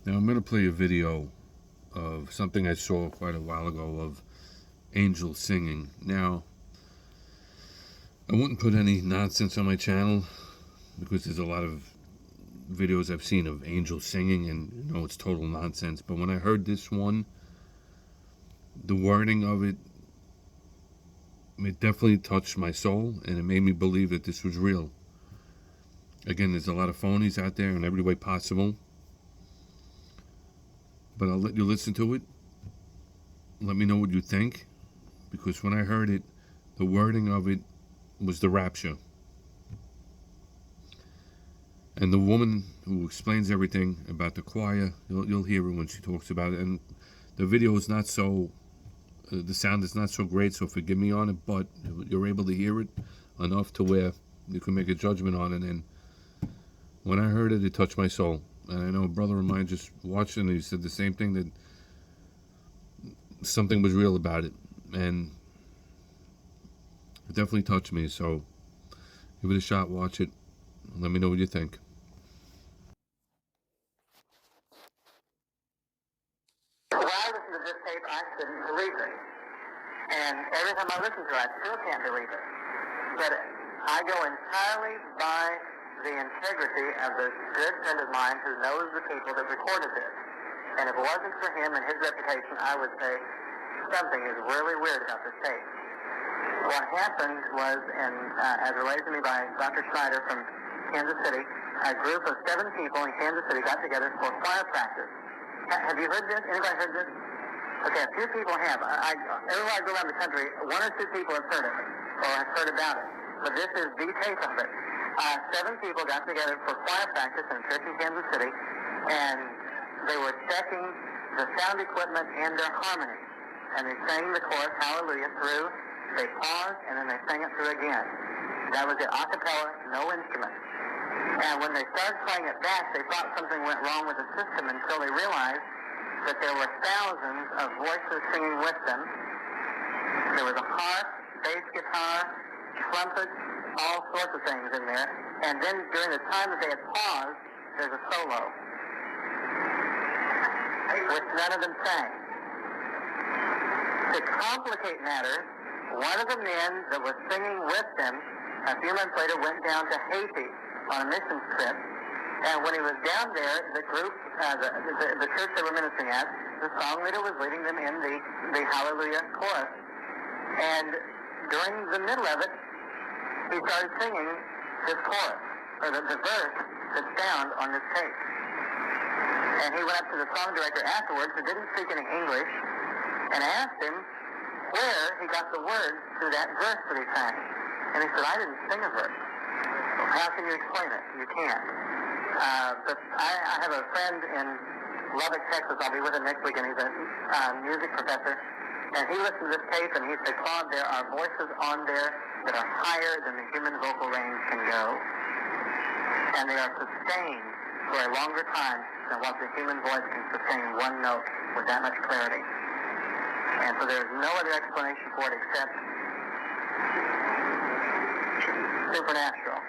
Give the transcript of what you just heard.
Now I'm going to play a video of something I saw quite a while ago of angels singing. Now, I wouldn't put any nonsense on my channel because there's a lot of videos I've seen of angels singing and it's total nonsense. But when I heard this one, the wording of it, it definitely touched my soul and it made me believe that this was real. Again, there's a lot of phonies out there in every way possible. But I'll let you listen to it. Let me know what you think. Because when I heard it, the wording of it was the rapture. And the woman who explains everything about the choir, you'll hear it when she talks about it. And the video is not so, the sound is not so great, so forgive me on it, but you're able to hear it enough to where you can make a judgment on it. And when I heard it, it touched my soul. And I know a brother of mine just watched it and he said the same thing, that something was real about it. And it definitely touched me. So give it a shot, watch it, and let me know what you think. When I listened to this tape, I couldn't believe it. And every time I listen to it, I still can't believe it. But I go entirely by the integrity of this good friend of mine who knows the people that recorded this. And if it wasn't for him and his reputation, I would say something is really weird about this tape. What happened was, as relayed to me by Dr. Schneider from Kansas City, a group of 7 people in Kansas City got together for choir practice. Have you heard this? Anybody heard this? Okay, a few people have. Everywhere I go around the country, 1 or 2 people have heard of it, or have heard about it. But this is the tape of it. 7 people got together for choir practice in a church in Kansas City, and they were checking the sound equipment and their harmony. And they sang the chorus, Hallelujah, through. They paused, and then they sang it through again. That was it, a cappella, no instrument. And when they started playing it back, they thought something went wrong with the system until they realized that there were thousands of voices singing with them. There was a harp, bass guitar, trumpets, all sorts of things in there. And then during the time that they had paused, there's a solo, which none of them sang. To complicate matters, one of the men that was singing with them a few months later went down to Haiti on a mission trip, and when he was down there, the group, the church they were ministering at, the song leader was leading them in the Hallelujah chorus. And during the middle of it, he started singing this chorus, or the verse that's found on this tape. And he went up to the song director afterwards, who didn't speak any English, and asked him where he got the words to that verse that he sang. And he said, I didn't sing a verse. Well, how can you explain it? You can't. But I have a friend in Lubbock, Texas. I'll be with him next week, and he's a music professor. And he listened to this tape, and he said, Claude, there are voices on there that are higher than the human vocal range can go. And they are sustained for a longer time than what the human voice can sustain one note with that much clarity. And so there's no other explanation for it except supernatural.